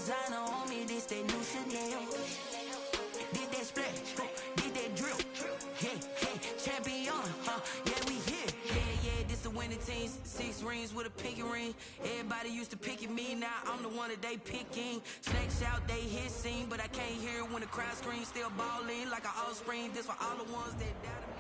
designer on me, this that new Chanel. Did that splash, did that drill. Yeah, champion, yeah, we here. Yeah, this the winning team. 6 rings with a pinky ring. Everybody used to pick at me, now I'm the one that they picking. Snakes out, they hissing, but I can't hear it when the crowd screams. Still balling like an offspring. This for all the ones that doubted me.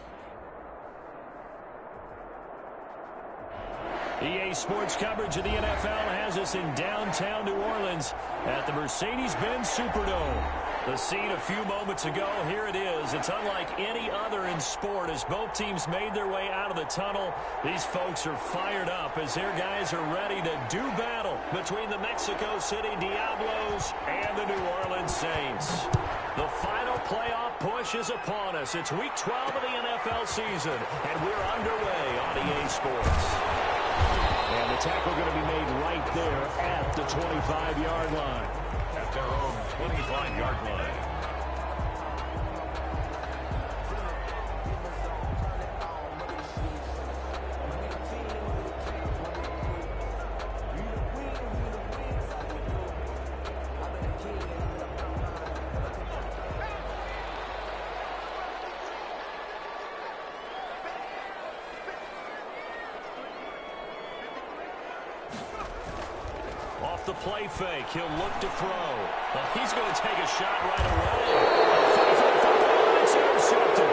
EA Sports coverage of the NFL has us in downtown New Orleans at the Mercedes-Benz Superdome. The scene a few moments ago, here it is. It's unlike any other in sport as both teams made their way out of the tunnel. These folks are fired up as their guys are ready to do battle between the Mexico City Diablos and the New Orleans Saints. The final playoff push is upon us. It's week 12 of the NFL season, and we're underway on EA Sports. And the tackle going to be made right there at the 25-yard line. At their own 25-yard line. Off the play fake, he'll look to throw. He's going to take a shot right away. It's intercepted.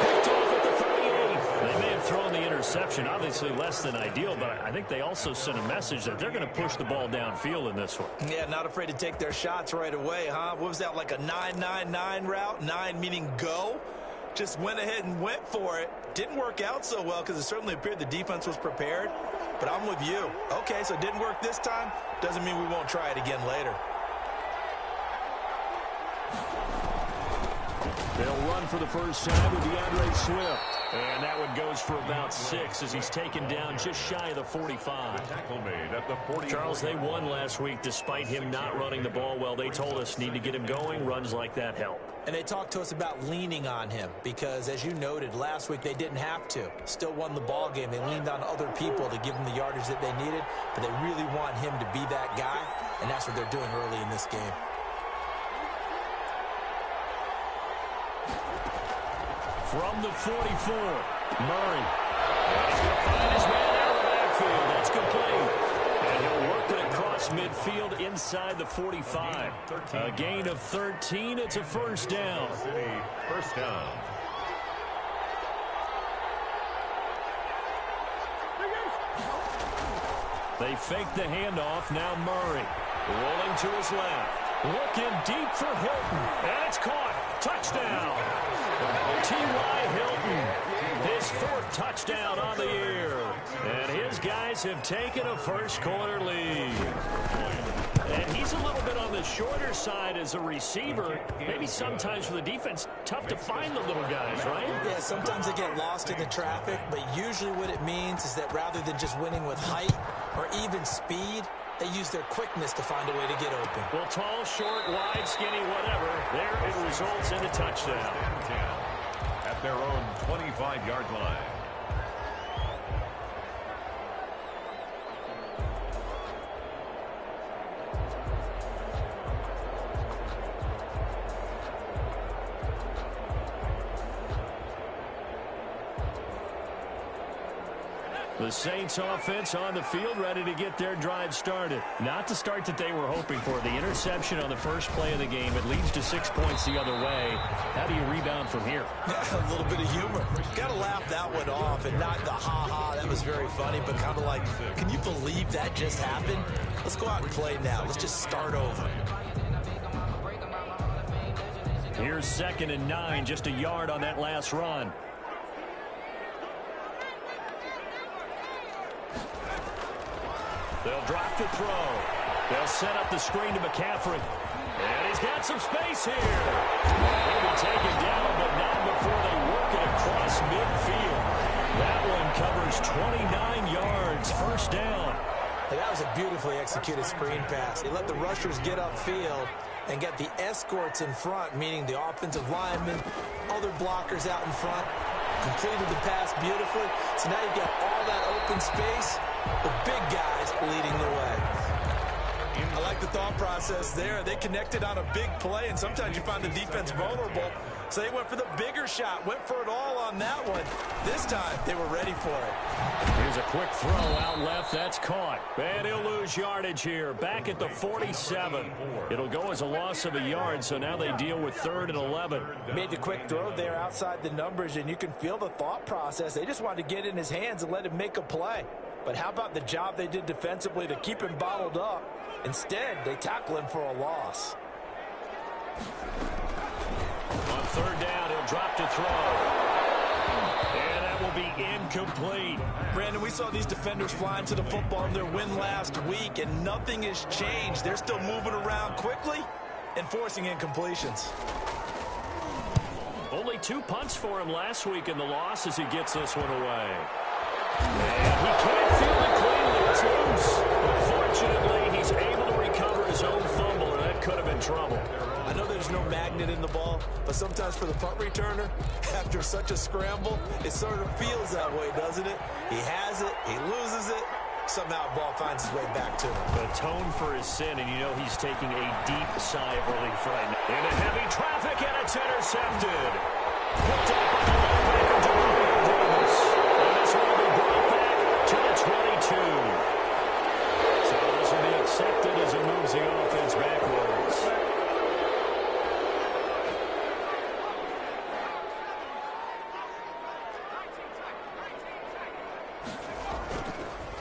Picked off at the 38. They may have thrown the interception, obviously less than ideal, but I think they also sent a message that they're going to push the ball downfield in this one. Yeah, not afraid to take their shots right away, huh? What was that, like a 9-9-9 route? 9 meaning go? Just went ahead and went for it. Didn't work out so well because it certainly appeared the defense was prepared. But I'm with you. Okay, so it didn't work this time. Doesn't mean we won't try it again later. They'll run for the first time with DeAndre Swift. And that one goes for about 6 as he's taken down just shy of the 45. The tackle made at the 40. Charles, they won last week despite him not running the ball well. They told us need to get him going. Runs like that help. And they talked to us about leaning on him because, as you noted, last week they didn't have to. Still won the ball game. They leaned on other people to give them the yardage that they needed, but they really want him to be that guy, and that's what they're doing early in this game. From the 44, Murray. And he's going to find his man out of the backfield. That's complete. And he'll work it across midfield inside the 45. A gain of 13. It's a first down. City, first down. They fake the handoff. Now Murray rolling to his left. Looking deep for Hilton. And it's caught. Touchdown. T.Y. Hilton, his 4th touchdown on the year. And his guys have taken a first-quarter lead. And he's a little bit on the shorter side as a receiver. Maybe sometimes for the defense, tough to find the little guys, right? Yeah, sometimes they get lost in the traffic, but usually what it means is that rather than just winning with height or even speed, they use their quickness to find a way to get open. Well, tall, short, wide, skinny, whatever, there it results in a touchdown. At their own 25-yard line. The Saints offense on the field ready to get their drive started. Not the start that they were hoping for. The interception on the first play of the game. It leads to 6 points the other way. How do you rebound from here? A little bit of humor. Got to laugh that one off and not the ha-ha. That was very funny, but kind of like, can you believe that just happened? Let's go out and play now. Let's just start over. Here's 2nd and 9, just a yard on that last run. They'll drop to throw. They'll set up the screen to McCaffrey. And he's got some space here. He'll be taken down, but not before they work it across midfield. That one covers 29 yards. First down. Hey, that was a beautifully executed screen pass. They let the rushers get upfield and get the escorts in front, meaning the offensive linemen, other blockers out in front. Completed the pass beautifully. So now you've got all that open space. The big guys leading the way. I like like the thought process there. They connected on a big play, and sometimes you find the defense vulnerable. So they went for the bigger shot, went for it all on that one. This time, they were ready for it. Here's a quick throw out left. That's caught. And he'll lose yardage here. Back at the 47. It'll go as a loss of a yard, so now they deal with 3rd and 11. Made the quick throw there outside the numbers, and you can feel the thought process. They just wanted to get in his hands and let him make a play. But how about the job they did defensively to keep him bottled up? Instead, they tackle him for a loss. On 3rd down, he'll drop to throw. And that will be incomplete. Brandon, we saw these defenders flying to the football in their win last week, and nothing has changed. They're still moving around quickly and forcing incompletions. Only 2 punts for him last week in the loss as he gets this one away. And he can't field it cleanly. It's loose. Fortunately, he's able to recover his own fumble, and that could have been trouble. I know there's no magnet in the ball, but sometimes for the punt returner, after such a scramble, it sort of feels that way, doesn't it? He has it, he loses it, somehow the ball finds its way back to him. Atone for his sin, and you know he's taking a deep sigh of relief right now. Into heavy traffic, and it's intercepted. Picked up by the linebacker, Demario Davis. And this one will be brought back to the 22. So this will be accepted as it moves the offense backwards.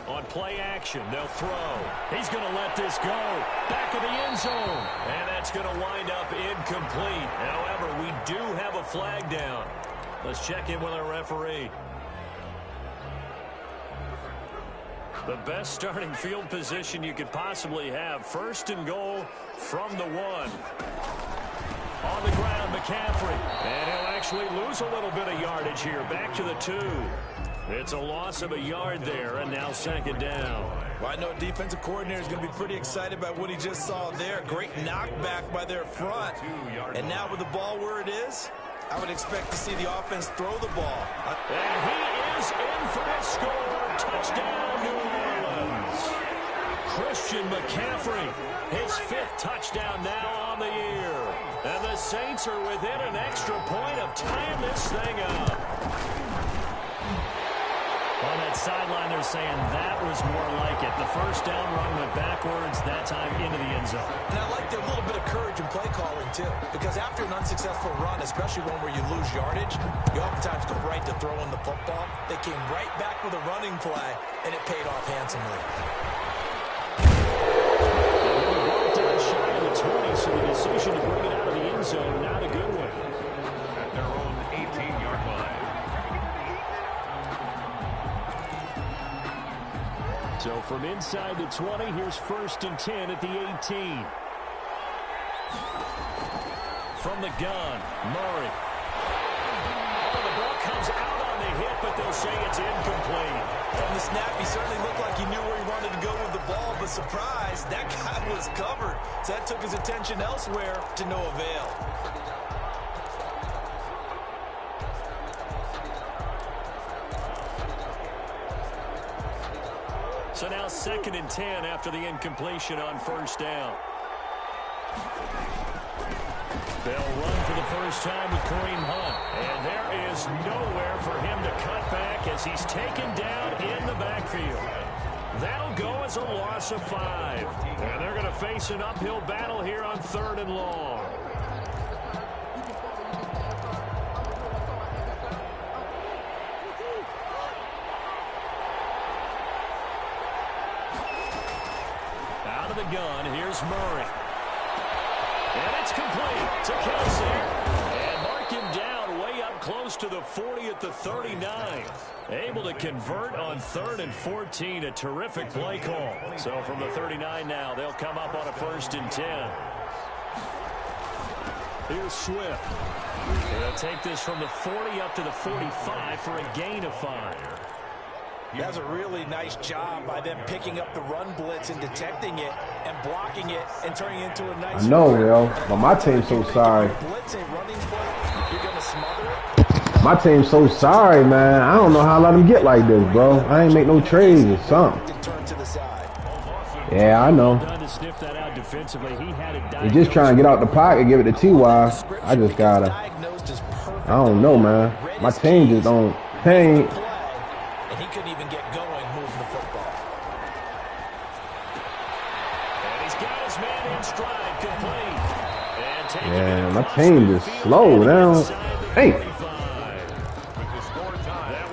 On play action, they'll throw. He's going to let this go. Back of the end zone. And that's going to wind up incomplete. However, we do have a flag down. Let's check in with our referee. The best starting field position you could possibly have. 1st and goal from the 1. On the ground, McCaffrey. And he'll actually lose a little bit of yardage here. Back to the 2. It's a loss of a yard there, and now 2nd down. Well, I know a defensive coordinator is going to be pretty excited by what he just saw there. Great knockback by their front. And now with the ball where it is, I would expect to see the offense throw the ball. And he is in for his score. Touchdown, New Orleans. Christian McCaffrey, his 5th touchdown now on the year. And the Saints are within an extra point of tying this thing up. On that sideline, they're saying that was more like it. The 1st down run went backwards, that time into the end zone. And I like their little bit of courage in play calling, too. Because after an unsuccessful run, especially one where you lose yardage, you oftentimes go right to throwing the football. They came right back with a running play, and it paid off handsomely. They brought it down shy of the 20, so the decision to bring it out of the end zone, not a good one. At their own 18-yard line. So from inside the 20, here's 1st and 10 at the 18. From the gun, Murray. Oh, the ball comes out on the hit, but they'll say it's incomplete. From the snap, he certainly looked like he knew where he wanted to go with the ball, but surprise, that guy was covered. So that took his attention elsewhere to no avail. So now 2nd and 10 after the incompletion on 1st down. They'll run for the first time with Kareem Hunt. And there is nowhere for him to cut back as he's taken down in the backfield. That'll go as a loss of 5. And they're going to face an uphill battle here on 3rd and long. Out of the gun, here's Murray. And it's complete to Kelsey. And mark him down way up close to the 40 at the 39. Able to convert on 3rd and 14. A terrific play call. So from the 39 now, they'll come up on a 1st and 10. Here's Swift. They'll take this from the 40 up to the 45 for a gain of 5. That's a really nice job by them picking up the run blitz and detecting it and blocking it and turning it into a nice. I know, yo, but my team's so sorry. My team's so sorry, man. I don't know how I let them get like this, bro. I ain't make no trades or something. Yeah, I know. Done to sniff that out defensively. He had it. He's just trying to get out the pocket, give it to T.Y. I just gotta. I don't know, man. My team just don't. And he couldn't even get going moving the football. And he's got his man in stride, complete. And yeah, my team just slow now. Hey. That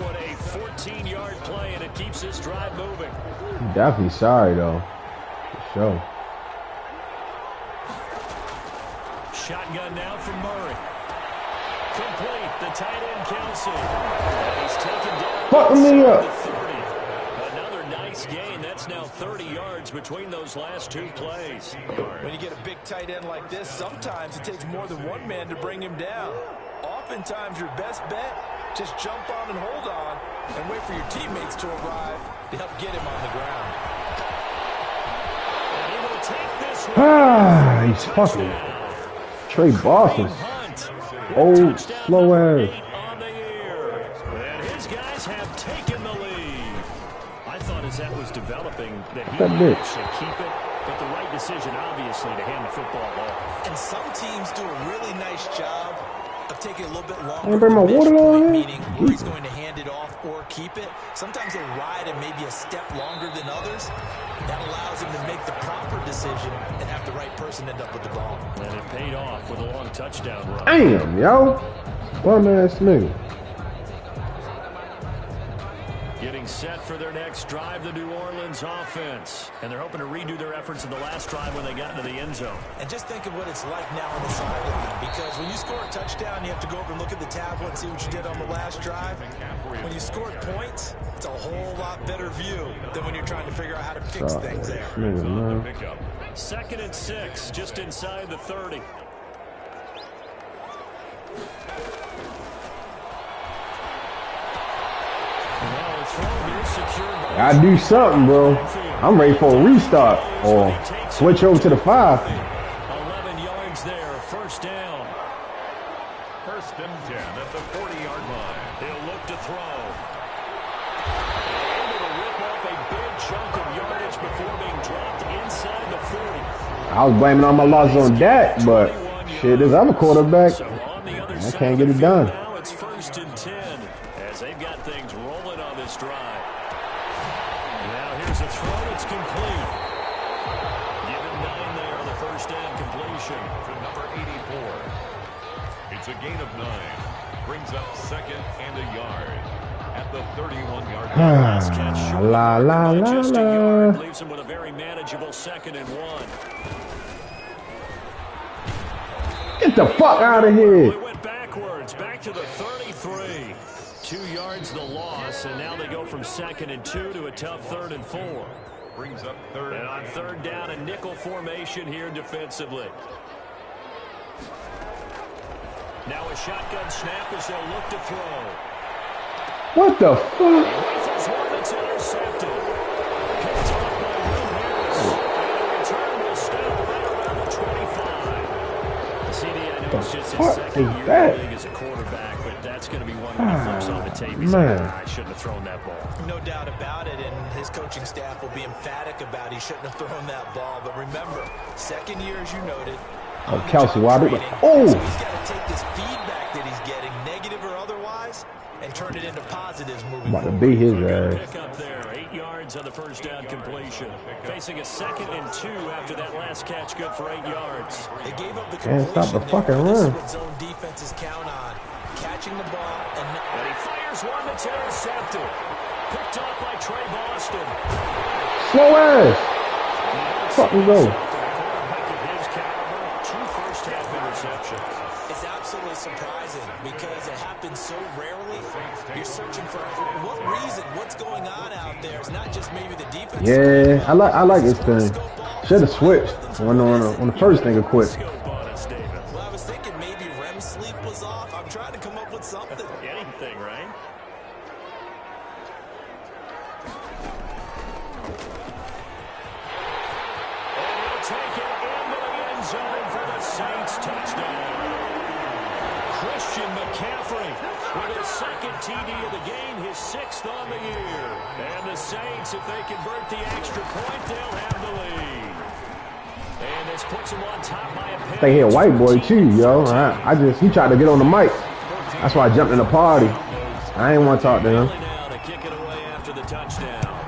one a 14-yard play, and it keeps this drive moving. I'm definitely sorry, though. For sure. Shotgun now from Murray. Complete. The tight end, Kelsey. And he's taken down. Fuck me up. 30. Another nice gain. That's now 30 yards between those last two plays. When you get a big tight end like this, sometimes it takes more than one man to bring him down. Oftentimes, your best bet, just jump on and hold on and wait for your teammates to arrive to help get him on the ground. And he will take this one. Ah, he's fucking. Trey Boston. Old, slow ass. On the year. And his guys have taken the lead. I thought as that was developing that he would actually keep it, but the right decision, obviously, to hand the football off. And some teams do a really nice job of taking a little bit longer. Can I bring my water on? Meaning where he's going to hand it off or keep it. Sometimes they ride it maybe a step longer than others. That allows him to make the proper decision and have the right person end up with the ball. And it paid off with a long touchdown run. Damn, yo. Bum ass nigga. Getting set for their next drive, the New Orleans offense. And they're hoping to redo their efforts in the last drive when they got into the end zone. And just think of what it's like now on the sideline. Because when you score a touchdown, you have to go over and look at the tablet and see what you did on the last drive. When you scored points, it's a whole lot better view than when you're trying to figure out how to fix things there. Second and 6, just inside the 30. Gotta do something, bro. I'm ready for a restart or switch over to the 5. 11 yards there, first down. First and 10 at the 40-yard line. He'll look to throw. Able to rip off a big chunk of yardage before being dropped inside the 40. I was blaming all my losses on Dak, but shit, this other quarterback, I can't get it done. Now it's first and 10 as they've got things rolling on this drive. Now here's a throw. It's complete. Given 9 there on the first down completion. To number 84. It's a gain of 9. Brings up second and a yard. At the 31-yard line. Last catch short. La, la, la, Just a la. yard leaves him with a very manageable second and 1. Get the fuck out of here. They went backwards, back to the 33. 2 yards the loss, and now they go from second and 2 to a tough third and 4. Brings up third. And on third down, a nickel formation here defensively. Now a shotgun snap as they'll look to throw. What the fuck? He rifles one that's intercepted. Picked off by Will Harris. And the return will stop right around the 25. CD, I know it's just his second year in the league as a quarterback, but that's going to be one when he flips on the tape. He's like, I shouldn't have thrown that ball. No doubt about it, and his coaching staff will be emphatic about he shouldn't have thrown that ball. But remember, second year, as you noted, Oh, Kelsey, why do oh! So he's got to take this feedback that he's getting, negative or otherwise, and turn it into positives moving About to forward. beat his ass. Pick up there, 8 yards on the first down completion. Facing a second and 2 after that last catch, good for 8 yards. They gave up the Can't stop the completion fucking there. This is run. what zone defenses count on. Catching the ball and he fires one that's intercepted. Picked off by Trey Boston. Slow ass. Fucking go. Quarterback of his caliber, 2 first-half interceptions. it's absolutely surprising because it happens so rarely. You're searching for what reason, what's going on out there. It's not just maybe the defense. Yeah, I like this thing. Should have switched when the first thing quit. Scope on us, David. Well, I was thinking maybe REM sleep was off. I'm trying to come up with something. Anything, right? And he'll take it into the end zone for the Saints touchdown. Christian McCaffrey with his second TD of the game, his 6th on the year. And the Saints, if they convert the extra point, they'll have the lead. And And this puts him on top by a pinch. They hit white boy too, yo. He tried to get on the mic. That's why I jumped in the party. I ain't want to talk to him. Now to kick it away after the touchdown.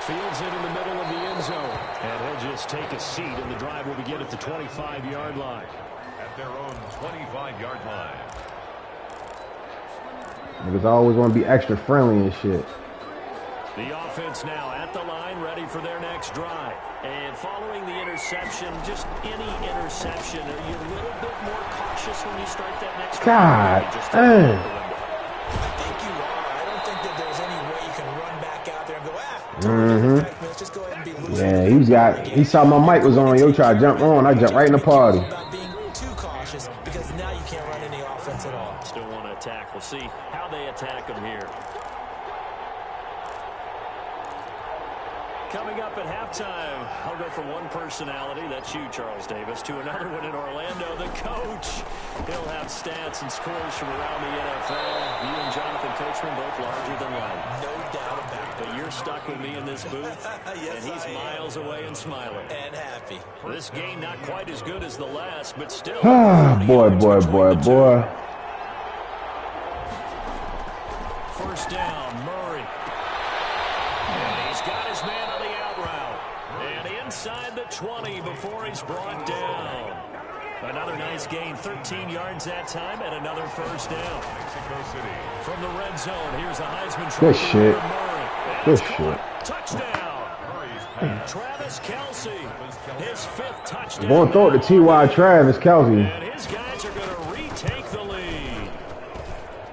Fields it in the middle of the end zone. And he'll just take a seat, and the drive will begin at the 25-yard line. At their own 25-yard line. Niggas always want to be extra friendly and shit. The offense now at the line, ready for their next drive. And following the interception, just any interception, are you a little bit more cautious when you start that next God, drive? I think you are. I don't think that there's any way you can run back out there and go, let's just go ahead and be loose. Yeah, he saw my mic was on. Yo, try to jump on. I jumped right in the party. About being too cautious because now you can't run any offense at all. Still want to attack. We'll see how they attack them here. Coming up at halftime, I'll go from one personality, that's you, Charles Davis, to another one in Orlando, the coach. He'll have stats and scores from around the NFL. You and Jonathan Coachman both larger than life. No doubt about it. But you're stuck with me in this booth, Yes, and he's miles away and smiling. And happy. This game not quite as good as the last, but still. Boy. First down, Murray. And he's got his man on the out route. And inside the 20 before he's brought down. Another nice gain, 13 yards that time, and another first down. Mexico City. From the red zone, here's the Heisman Good Trophy shit. winner, Murray. And Good it's shit. caught. Touchdown. Travis Kelce, his 5th touchdown. Going to throw it to T.Y. Travis Kelce. And his guys are going to retake the lead.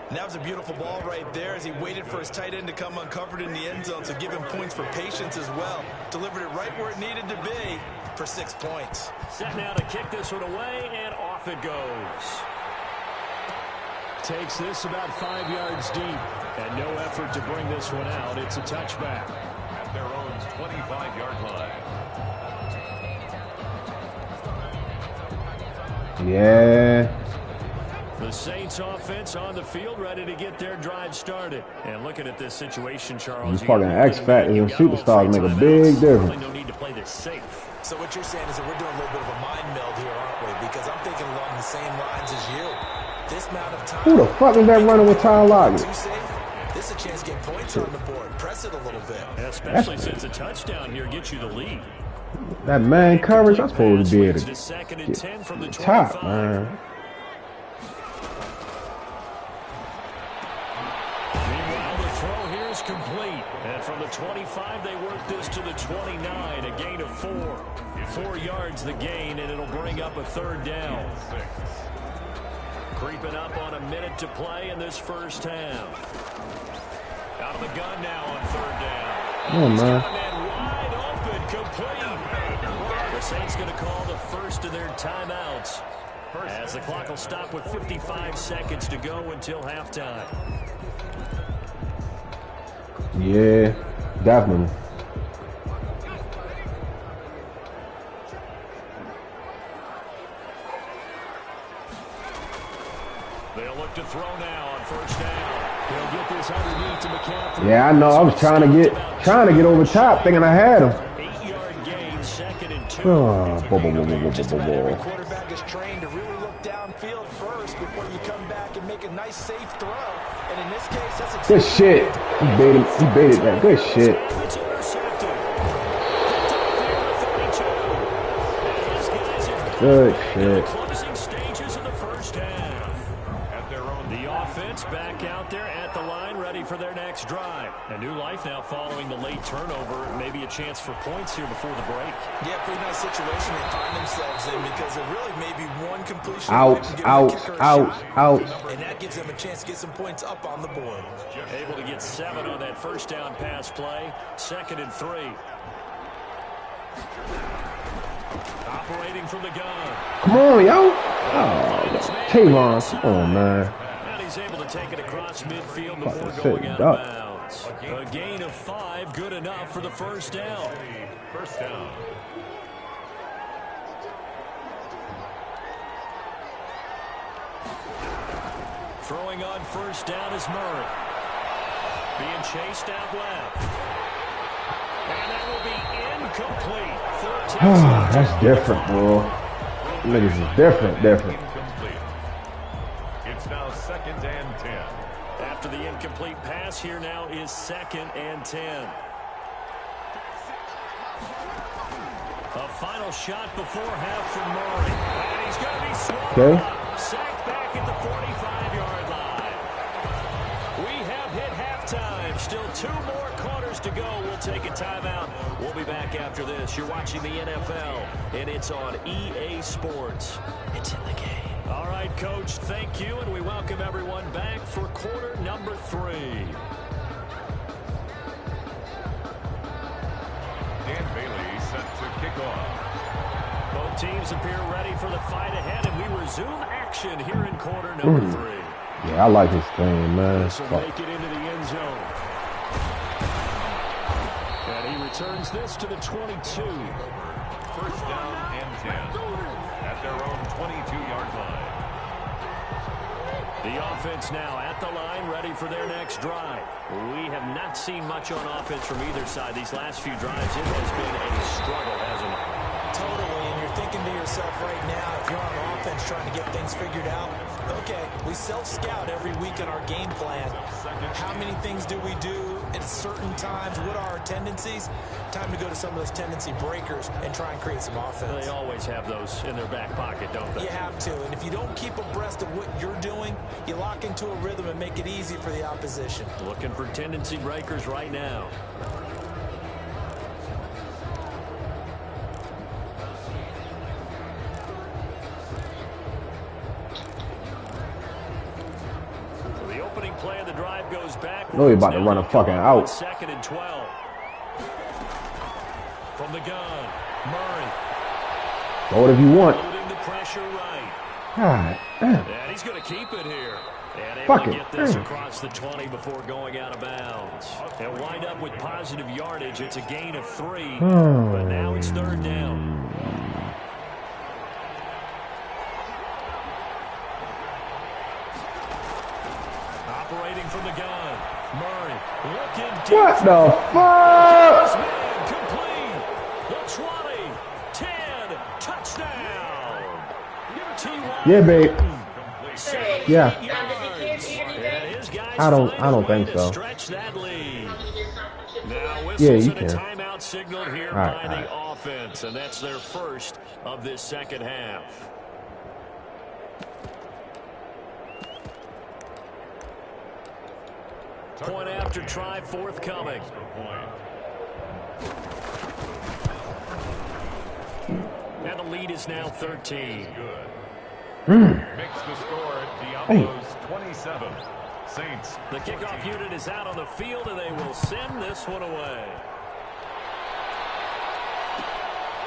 And that was a beautiful ball right there as he waited for his tight end to come uncovered in the end zone, so give him points for patience as well. Delivered it right where it needed to be for 6 points. Set now to kick this one away, and off it goes. Takes this about 5 yards deep, and no effort to bring this one out. It's a touchback. At their own 25-yard line. Yeah. The Saints offense on the field, ready to get their drive started. And looking at this situation, Charles. These fucking X Factors and superstars make a big difference. Really no need to play this safe. So what you're saying is that we're doing a little bit of a mind meld here, aren't we? Because I'm thinking along the same lines as you. This amount of time. Who the fuck is that running with Tyler Lockett? Too safe. This is a chance to get points on the board. Press it a little bit. Especially since a touchdown here gets you the lead. That man coverage, I'm supposed to be able to It's second and 10 from the top, 25. man. Meanwhile, the throw here is complete. And from the 25, they work this to the 29, a gain of 4. 4 yards the gain, and it'll bring up a third down. Creeping up on a minute to play in this first half. Out of the gun now on third down. Oh, man. And wide open, complete. The Saints going to call the first of their timeouts as the clock will stop with 55 seconds to go until halftime. Yeah, definitely. They'll look to throw now on first down. He'll get this underneath to McCaffrey. Yeah, I know. I was trying to get over top, thinking I had him. 8-yard gain, second and 2. Every quarterback is trained to really look downfield first before you come back and make a nice, safe throw. And in this case, that's Good shit. He baited that. Good shit. It's intercepted. And his guys have Good shit. closing stages of the first half. At their own. The offense back out there at the line, ready for their next drive. A new life now following the late turnover. Maybe a chance for points here before the break. Yeah, pretty nice situation they find themselves in because it really may be one completion. Out. And that gives them a chance to get some points up on the board. Able to get 7 on that first down pass play. Second and 3. Operating from the gun. Come on, yo. Oh, Tavon. Come on, man. And he's able to take it across midfield Fucking before sick going out duck. of bounds. A gain of 5, good enough for the first down. First down. Throwing on first down is Murray. Being chased out left. And that will Incomplete. That's different, bro. Niggas is different. Incomplete. It's now 2nd and 10. After the incomplete pass, here now is 2nd and 10. A final shot before half from Murray. And he's going to be swallowed up. Sacked back at the 45-yard line. We have hit halftime. Still 2 more quarters to go. We'll take a timeout. We'll be back after this. You're watching the NFL, and it's on EA Sports. It's in the game. All right, Coach, thank you, and we welcome everyone back for quarter number 3. Dan Bailey set to kick off. Both teams appear ready for the fight ahead, and we resume action here in quarter number 3. Yeah, I like this game, man. This will make it into the end zone. And he returns this to the 22. 1st down and 10 at their own 22-yard line. The offense now at the line, ready for their next drive. We have not seen much on offense from either side. These last few drives, it has been a struggle, hasn't it? Totally, and you're thinking to yourself right now, if you're on offense trying to get things figured out, okay, we self-scout every week in our game plan. How many things do we do at certain times? What are our tendencies? Time to go to some of those tendency breakers and try and create some offense. They always have those in their back pocket, don't they? You have to, and if you don't keep abreast of what you're doing, you lock into a rhythm and make it easy for the opposition. Looking for tendency breakers right now. The opening play of the drive goes back. No, he's about to run a fucking out. 2nd and 12. From the gun, Murray. Throw it if you want. Loading the pressure right. God damn. And he's going to keep it here. And able Fuck to it. get this across the 20 before going out of bounds. They'll wind up with positive yardage. It's a gain of 3. But now it's 3rd down. Operating from the gun. Murray looking deep. What the fuck? Complete. The 20. 10. Touchdown. T1. Yeah, babe. Yeah. I don't think so. Yeah, you can. Timeout signaled here by the offense, and that's their first of this second half. Point after try forthcoming. And the lead is now 13. Makes the score at Diablo's 27. Saints. The kickoff unit is out on the field, and they will send this one away.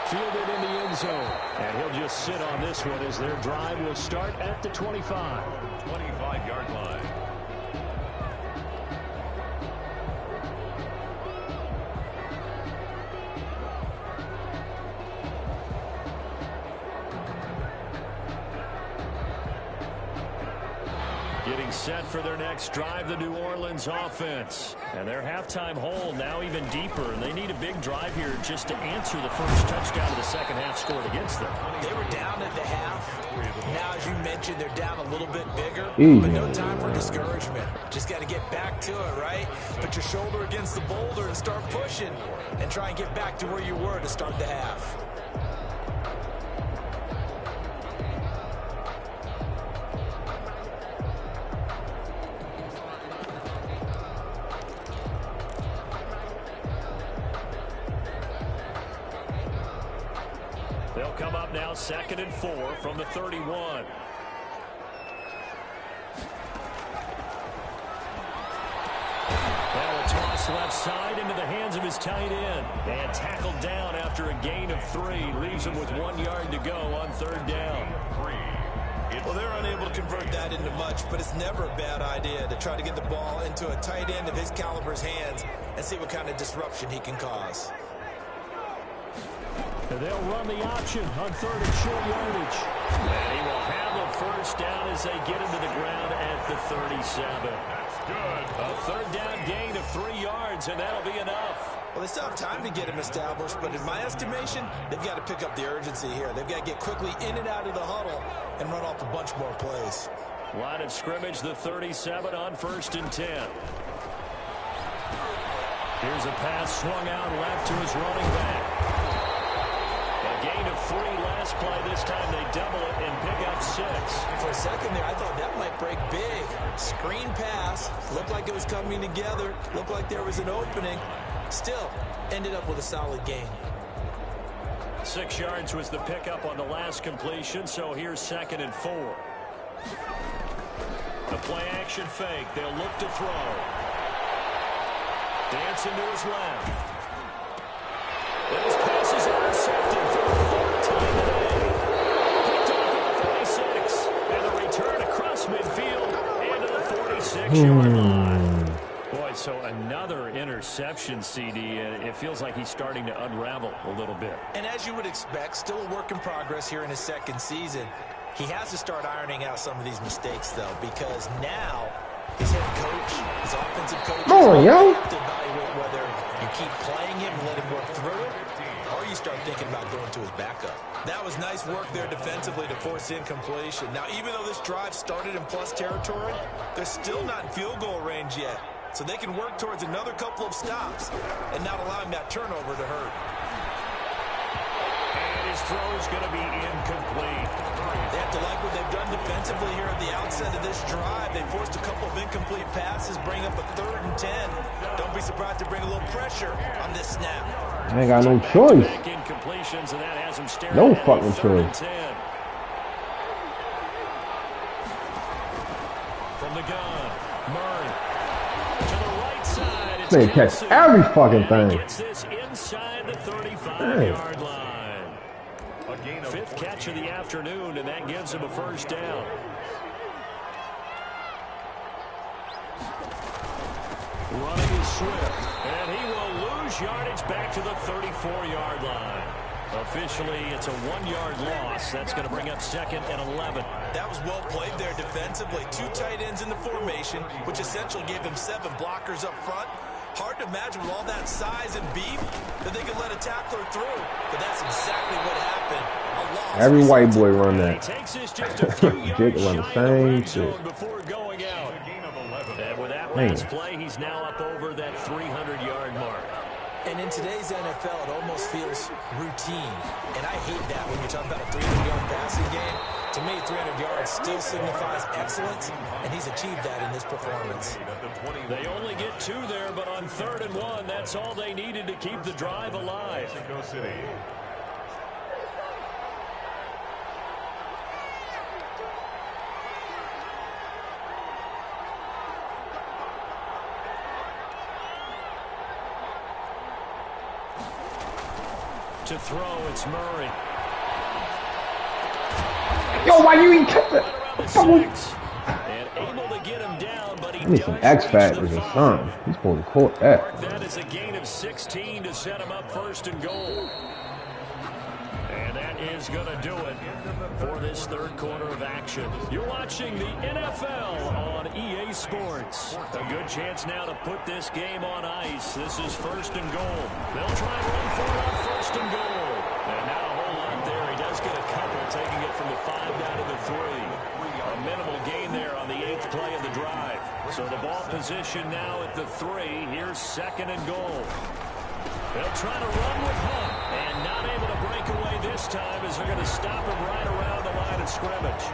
Fielded in the end zone. And he'll just sit on this one as their drive will start at the 25. 25-yard line. Getting set for their next drive, the New Orleans offense. And their halftime hole now even deeper, and they need a big drive here just to answer the first touchdown of the second half scored against them. They were down at the half. Now, as you mentioned, they're down a little bit bigger, Easy. but no time for discouragement. Just got to get back to it, right? Put your shoulder against the boulder and start pushing and try and get back to where you were to start the half. They'll come up now 2nd and 4 from the 31. That will toss left side into the hands of his tight end. And tackled down after a gain of 3. Leaves him with 1 yard to go on 3rd down. Well, they're unable to convert that into much, but it's never a bad idea to try to get the ball into a tight end of his caliber's hands and see what kind of disruption he can cause. And they'll run the option on 3rd and short yardage. And he will have the first down as they get into the ground at the 37. That's good. A 3rd down gain of 3 yards, and that'll be enough. Well, they still have time to get him established, but in my estimation, they've got to pick up the urgency here. They've got to get quickly in and out of the huddle and run off a bunch more plays. Line of scrimmage, the 37 on 1st and 10. Here's a pass swung out left to his running back. A gain of 3 last play. This time they double it and pick up 6. For a second there, I thought that might break big. Screen pass. Looked like it was coming together. Looked like there was an opening. Still, ended up with a solid gain. 6 yards was the pickup on the last completion, so here's 2nd and 4. The play-action fake. They'll look to throw. Dancing to his left. And his pass is intercepted for the 4th time today. Picked off at the 46. And the return across midfield and to the 46-yard line. Boy, so another interception, CD. It feels like he's starting to unravel a little bit. And as you would expect, still a work in progress here in his 2nd season. He has to start ironing out some of these mistakes, though, because now his head coach, his offensive coach, have to evaluate whether you keep playing him and let him work through it, or you start thinking about going to his backup. That was nice work there defensively to force incompletion. Now, even though this drive started in plus territory, they're still not in field goal range yet. So they can work towards another couple of stops and not allowing that turnover to hurt. And his throw is going to be incomplete. They have to like what they've done defensively here at the outset of this drive. They forced a couple of incomplete passes, bring up a 3rd and 10. Don't be surprised to bring a little pressure on this snap. I ain't got no choice. Incompletions, and that has him staring No at fucking 3rd choice. and 10. From the gun, Murray to the right side. It's Man, catch every fucking and he thing. gets this inside the 35-yard line. 5th catch of the afternoon, and that gives him a 1st down. Running is Swift, and he will lose yardage back to the 34-yard line. Officially, it's a 1-yard loss. That's going to bring up 2nd and 11. That was well played there defensively. 2 tight ends in the formation, which essentially gave them 7 blockers up front. Hard to imagine with all that size and beef that they could let a tackler through. But that's exactly what happened. A loss. Every white boy run that. He takes this just a few Jake yards run the shy of same red shit. zone before going out. And with that last play, he's now up over that 300-yard mark. And in today's NFL, it almost feels routine. And I hate that when you're talking about a 300-yard passing game. To me, 300 yards still signifies excellence, and he's achieved that in this performance. They only get 2 there, but on 3rd and 1, that's all they needed to keep the drive alive. To throw, it's Murray. Yo, why you ain't kept it? And able to get him down, but he I need some X Factors or something. He's supposed to court that. That is a gain of 16 to set him up 1st and goal. And that is going to do it for this 3rd quarter of action. You're watching the NFL on EA Sports. A good chance now to put this game on ice. This is 1st and goal. They'll try and run for it on 1st and goal. And now a whole lot there. He does get a couple, taking it from the 5 down to the 3. A minimal gain there on the 8th play of the drive. So the ball position now at the 3. Here's 2nd and goal. They'll try to run with Hunt, and not able to break away this time as they're going to stop him right around the line of scrimmage.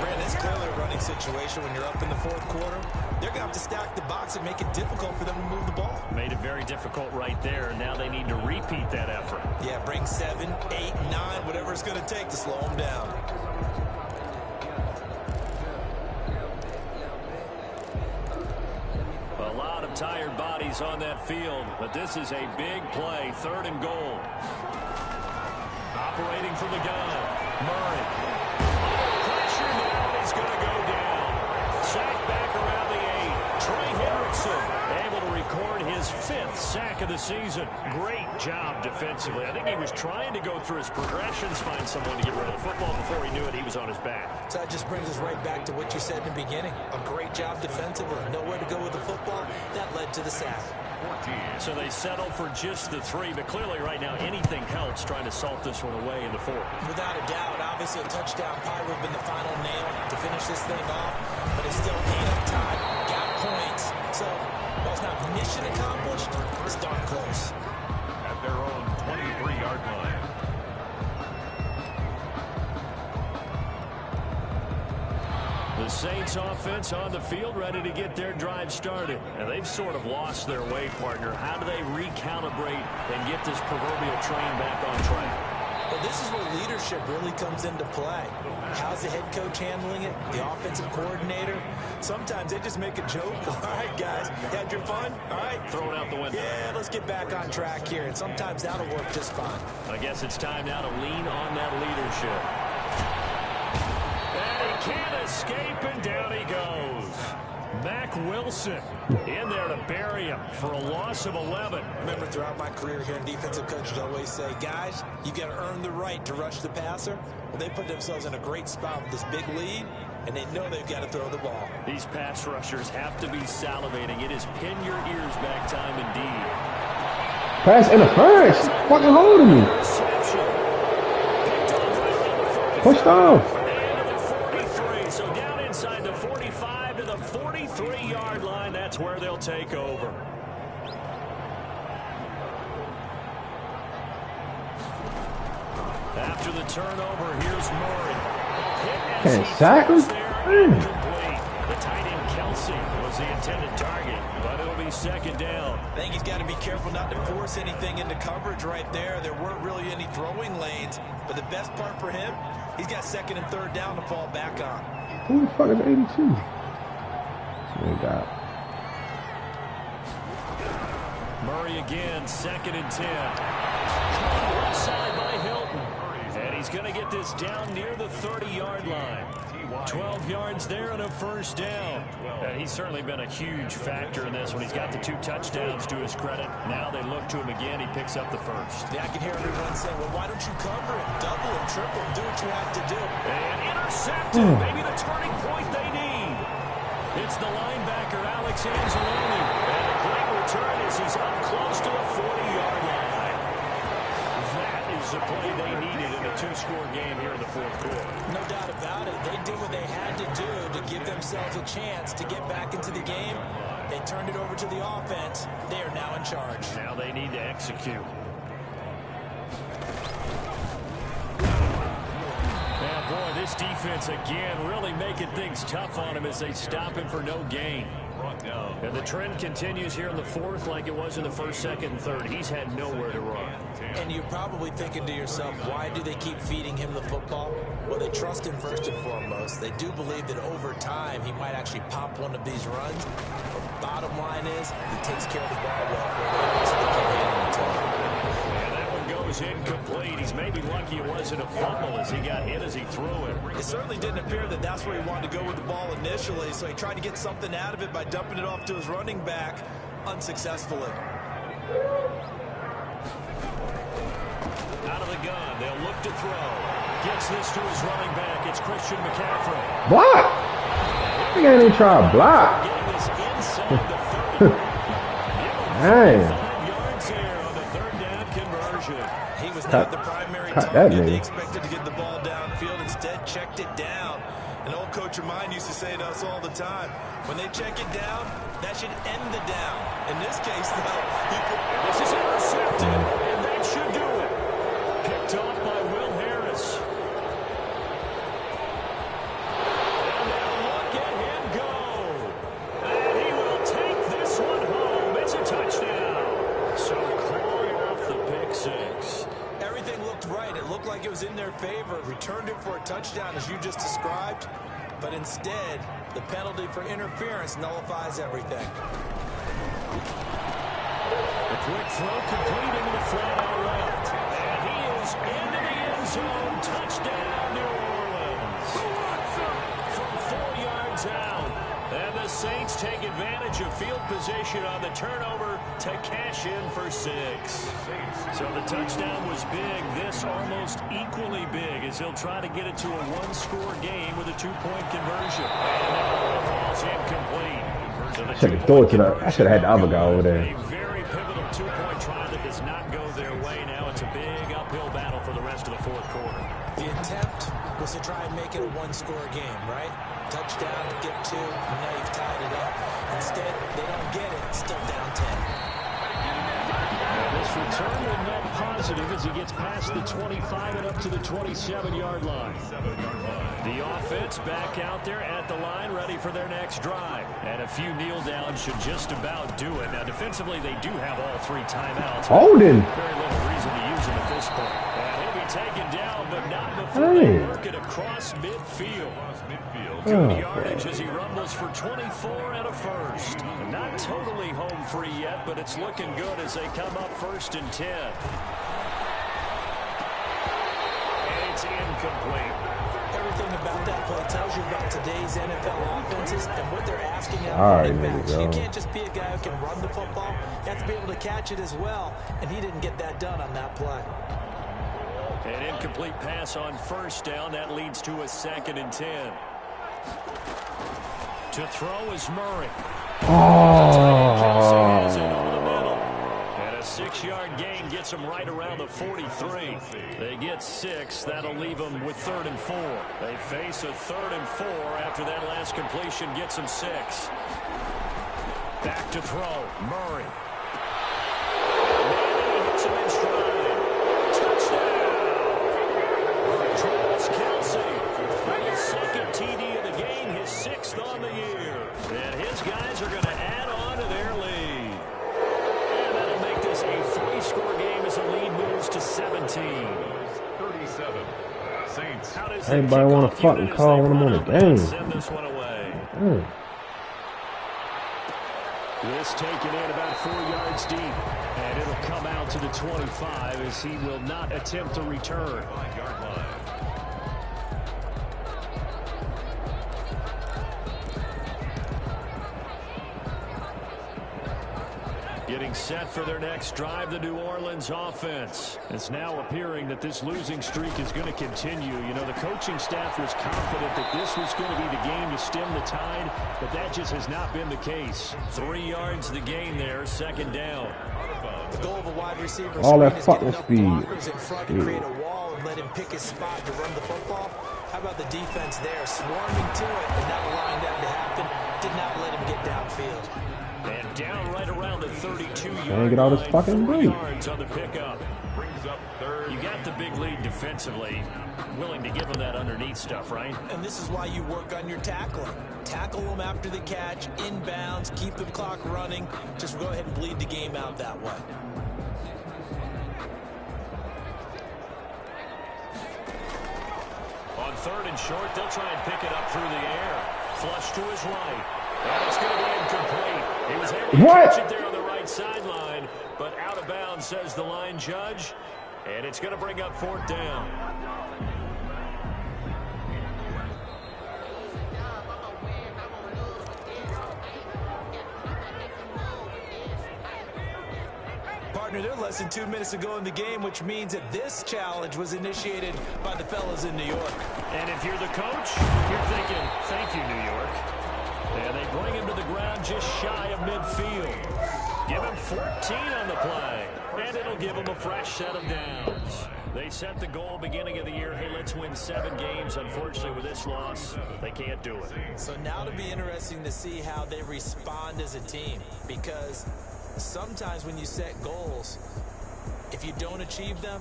Brandon, it's clearly a running situation when you're up in the 4th quarter. They're going to have to stack the box and make it difficult for them to move the ball. Made it very difficult right there. Now they need to repeat that effort. Yeah, bring 7, 8, 9, whatever it's going to take to slow them down. A lot of tired bodies on that field, but this is a big play. 3rd and goal. Operating from the gun, Murray. Pressure now, he's going to go down. Sack back around the 8. Trey Hendrickson able to record his 5th sack of the season. Great job defensively. I think he was trying to go through his progressions, find someone to get rid of the football. Before he knew it, he was on his back. So that just brings us right back to what you said in the beginning. A great job defensively. Nowhere to go with the football. That led to the sack. So they settle for just the 3, but clearly right now anything helps trying to salt this one away in the 4th. Without a doubt, obviously a touchdown probably would have been the final nail to finish this thing off, but it's still 8 up time, got points. So while it's not mission accomplished, it's darn close. At their own 23-yard line. The Saints offense on the field ready to get their drive started. And they've sort of lost their way, partner. How do they recalibrate and get this proverbial train back on track? Well, this is where leadership really comes into play. How's the head coach handling it? The offensive coordinator? Sometimes they just make a joke. All right, guys, you had your fun? All right. Throw it out the window. Yeah, let's get back on track here. And sometimes that'll work just fine. I guess it's time now to lean on that leadership. And he can't escape, and down he goes. Mack Wilson in there to bury him for a loss of 11. Remember, throughout my career here, defensive coaches always say, guys, you got to earn the right to rush the passer. Well, they put themselves in a great spot with this big lead, and they know they've got to throw the ball. These pass rushers have to be salivating. It is pin your ears back time indeed. Pass interference. Fucking holding me. Pushed off. So down inside the 45 to the 43-yard line. That's where they'll take over. After the turnover, here's Murray. Can't sack him? The tight end Kelsey was the intended target, but it'll be second down. I think he's got to be careful not to force anything into coverage right there. There weren't really any throwing lanes, but the best part for him, he's got second and third down to fall back on. Who the fuck is 82? Murray again, second and 10. Left side by Hilton. And he's going to get this down near the 30-yard line. 12 yards there and a first down. And he's certainly been a huge factor in this when he's got the 2 touchdowns to his credit. Now they look to him again. He picks up the first. Yeah, I can hear everyone saying, well, why don't you cover him? Double him, triple him, do what you have to do. And intercepted. Maybe the turning point they need. It's the linebacker, Alex Anzalone. And a great return as he's up close to the 40-yard line. That is the play they needed in a 2-score game here in the 4th quarter. No doubt about it. They did what they had to do to give themselves a chance to get back into the game. They turned it over to the offense. They are now in charge. Now they need to execute. And boy, this defense again really making things tough on him as they stop him for no gain. And the trend continues here in the 4th like it was in the 1st, 2nd, and 3rd. He's had nowhere to run. And you're probably thinking to yourself, why do they keep feeding him the football? Well, they trust him first and foremost. They do believe that over time he might actually pop one of these runs. But bottom line is, he takes care of the ball well. So they keep handing it to him. And that one goes incomplete. He's maybe lucky it wasn't a fumble as he got hit as he threw it. It certainly didn't appear that that's where he wanted to go with the ball initially, so he tried to get something out of it by dumping it off to his running back unsuccessfully. Out of the gun, they'll look to throw. Gets this to his running back. It's Christian McCaffrey. Block! You can't even try to block. Getting this inside the 30. Dang. 5 yards here on the 3rd down conversion. He was not the primary that target. nigga. They expected to get the ball downfield. Instead, checked it down. An old coach of mine used to say to us all the time, when they check it down, that should end the down. In this case, though, This is intercepted, and that should do it. Picked off by Will Harris. And now look at him go. And he will take this one home. It's a touchdown. So clawing off the pick 6. everything looked right. It looked like it was in their favor. Returned it for a touchdown, as you just described. But instead, the penalty for interference nullifies everything. A quick throw complete into the flat out left. And he is into the end zone. Touchdown, New Orleans. From 4 yards out. And the Saints take advantage of field position on the turnover to cash in for 6. So the touchdown was big. This almost equally big as he'll try to get it to a 1-score game with a 2-point conversion. And that ball falls incomplete. So the I should have thrown it to the. I should have had the other guy over there. a very it's a big uphill battle for the rest of the fourth quarter. The attempt was to try and make it a one-score game, right? Touchdown to get 2, and now you've tied it up. Instead, they don't get it. Still down 10. This return will net positive as he gets past the 25 and up to the 27-yard line. The offense back out there at the line, ready for their next drive. And a few kneel downs should just about do it. Now, defensively, they do have all 3 timeouts. Holding. Very little reason to use them at this point. And he'll be taken down, but not before they work it across midfield. Good yardage as he rumbles for 24 and a first. Not totally home free yet, but it's looking good as they come up 1st and 10. And it's incomplete. Everything about that play tells you about today's NFL offenses and what they're asking out All of right, running backs. there we You go. can't just be a guy who can run the football. You have to be able to catch it as well, and he didn't get that done on that play. An incomplete pass on 1st down. That leads to a 2nd and 10. To throw is Murray. Kelsey has it over the middle. And a 6-yard gain gets them right around the 43. They get 6. That'll leave them with 3rd and 4. They face a 3rd and 4 after that last completion gets them 6. Back to throw. Murray. Hits him in stride. Touchdown. Travis Kelsey. His 2nd TD of the game, his 6th on the year. And his guys are going to add on to their lead. And that'll make this a 3-score game as the lead moves to 17. 37. Saints. How does Everybody want to fucking call when I'm on the game. Send this one away. This taken in about 4 yards deep. And it'll come out to the 25 as he will not attempt to return. 5-yard line. Getting set for their next drive, the New Orleans offense. It's now appearing that this losing streak is going to continue. You know, the coaching staff was confident that this was going to be the game to stem the tide, but that just has not been the case. 3 yards the gain there, 2nd down. The goal of a wide receiver All that is fucking get enough speed. blockers in front to create a wall and let him pick his spot to run the football. How about the defense there, swarming to it and not allowing that to happen? Did not let him get downfield. And down right around the 32-yard Can't get all this line, fucking 4 break. yards on the pickup. Brings up 3rd. You got the big lead defensively, willing to give them that underneath stuff, right? And this is why you work on your tackling. Tackle them after the catch, inbounds, keep the clock running. Just go ahead and bleed the game out that way. On 3rd and short, they'll try and pick it up through the air. Flush to his right. And it's going to be incomplete. He was able to catch it there on the right sideline, but out of bounds, says the line judge. And it's going to bring up 4th down. Partner, they're less than 2 minutes to go in the game, which means that this challenge was initiated by the fellas in New York. And if you're the coach, you're thinking, thank you, New York. And they bring him to the ground just shy of midfield. Give him 14 on the play. And it'll give him a fresh set of downs. They set the goal beginning of the year. Hey, let's win 7 games. Unfortunately, with this loss, they can't do it. So now it'll be interesting to see how they respond as a team. Because sometimes when you set goals, if you don't achieve them,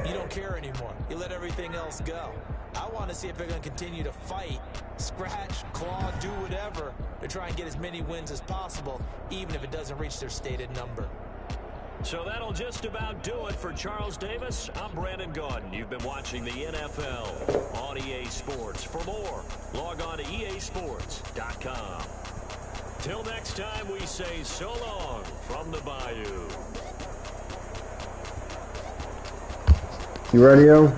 you don't care anymore. You let everything else go. I want to see if they're going to continue to fight, scratch, claw, do whatever to try and get as many wins as possible, even if it doesn't reach their stated number. So that'll just about do it for Charles Davis. I'm Brandon Gaudin. You've been watching the NFL on EA Sports. For more, log on to easports.com. Till next time, we say so long from the Bayou. You ready, yo?